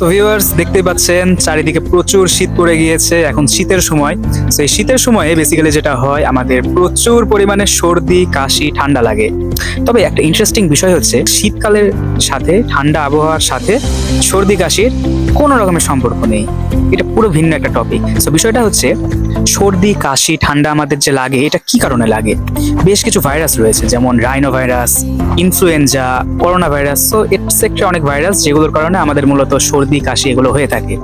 তো ভিউয়ার্স দেখতেই পাচ্ছেন চারিদিকে প্রচুর শীত পড়ে গিয়েছে, এখন শীতের সময়। তো এই শীতের সময়ে বেসিক্যালি যেটা হয় আমাদের প্রচুর পরিমাণে সর্দি কাশি ঠান্ডা লাগে। তবে একটা ইন্টারেস্টিং বিষয় হচ্ছে শীতকালের সাথে ঠান্ডা আবহাওয়ার সাথে সর্দি কাশির কোনো রকমের সম্পর্ক নেই, এটা পুরো ভিন্ন একটা টপিক। তো বিষয়টা হচ্ছে সর্দি কাশি ঠান্ডা আমাদের যে লাগে এটা কি কারণে লাগে। বেশ কিছু ভাইরাস রয়েছে, যেমন rhino virus, influenza, corona virus. তো এটসেট্রা অনেক ভাইরাস যেগুলোর কারণে আমাদের মূলত সর্দি কাশি এগুলো হয়ে থাকে।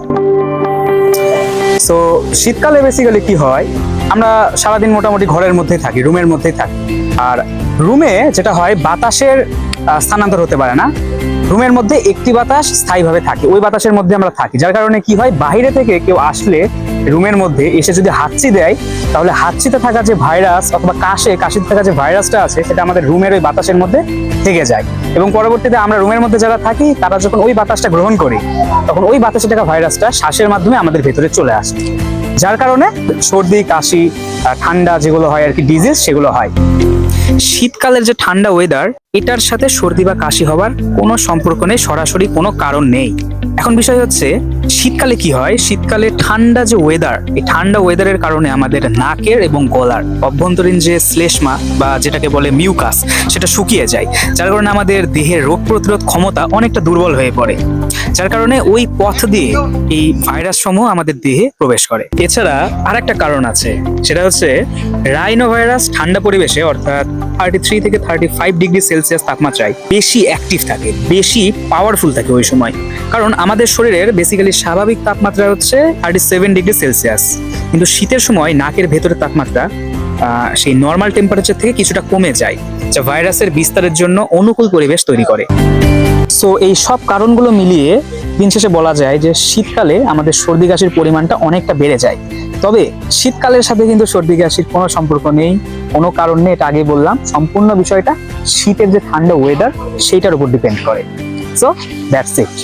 সো শীতকালে বেসিক্যালি কি হয়, আমরা সারাদিন মোটামুটি ঘরের মধ্যেই থাকি, রুমের মধ্যেই থাকি। আর রুমে যেটা হয় বাতাসের স্থানান্তর হতে পারে না, রুমের মধ্যে একটি বাতাস স্থায়ীভাবে থাকে, ওই বাতাসের মধ্যে আমরা থাকি। যার কারণে কি হয়, বাইরে থেকে কেউ আসলে রুমের মধ্যে এসে যদি হাঁচি দেয়, তাহলে হাঁচিতে থাকা যে ভাইরাস অথবা কাশিতে থাকা যে ভাইরাসটা আছে সেটা আমাদের রুমের ওই বাতাসের মধ্যে থেকে যায়, এবং পরবর্তীতে আমরা রুমের মধ্যে যারা থাকি তারা যখন ওই বাতাসটা গ্রহণ করি তখন ওই বাতাসে থাকা ভাইরাসটা শ্বাসের মাধ্যমে আমাদের ভেতরে চলে আসে, যার কারণে সর্দি কাশি ঠান্ডা যেগুলো হয় আর কি ডিজিজ সেগুলো হয়। শীতকালের যে ঠান্ডা ওয়েদার এটার সাথে সর্দি বা কাশি হওয়ার কোনো সম্পর্ক নেই, সরাসরি কোনো কারণ নেই। এখন বিষয় হচ্ছে শীতকালে কি হয়, শীতকালে ঠান্ডা যে ওয়েদার, এই ঠান্ডা ওয়েদারের কারণে আমাদের নাকের এবং গলার অভ্যন্তরীণ যে শ্লেষ্মা বা যেটাকে বলে মিউকাস সেটা শুকিয়ে যায়, যার কারণে আমাদের দেহের রোগ প্রতিরোধ ক্ষমতা অনেকটা দুর্বল হয়ে পড়ে, যার কারণে ওই পথ দিয়ে এই ভাইরাস সমূহ আমাদের দেহে প্রবেশ করে। এছাড়া আর একটা কারণ আছে, সেটা হচ্ছে রাইনো ভাইরাস ঠান্ডা পরিবেশে অর্থাৎ 33 থেকে 35 ডিগ্রি সেলসিয়াস তাপমাত্রায় বেশি অ্যাক্টিভ থাকে, বেশি পাওয়ারফুল থাকে ওই সময়। কারণ আমাদের শরীরের বেসিক্যালি স্বাভাবিক তাপমাত্রা হচ্ছে 37 ডিগ্রি সেলসিয়াস, কিন্তু শীতের সময় নাকের ভেতরের তাপমাত্রা সেই নর্মাল টেম্পারেচার থেকে কিছুটা কমে যায়, যা ভাইরাসের বিস্তারের জন্য অনুকূল পরিবেশ তৈরি করে। সো এই সব কারণগুলো মিলিয়ে দিন শেষে বলা যায় যে শীতকালে আমাদের সর্দি কাশির পরিমাণটা অনেকটা বেড়ে যায়। তবে শীতকালের সাথে কিন্তু সর্দি কাশির কোনো সম্পর্ক নেই, কোনো কারণ নেই, এটা আগেই বললাম। সম্পূর্ণ বিষয়টা শীতের যে ঠান্ডা ওয়েদার সেইটার উপর ডিপেন্ড করে। So that's it.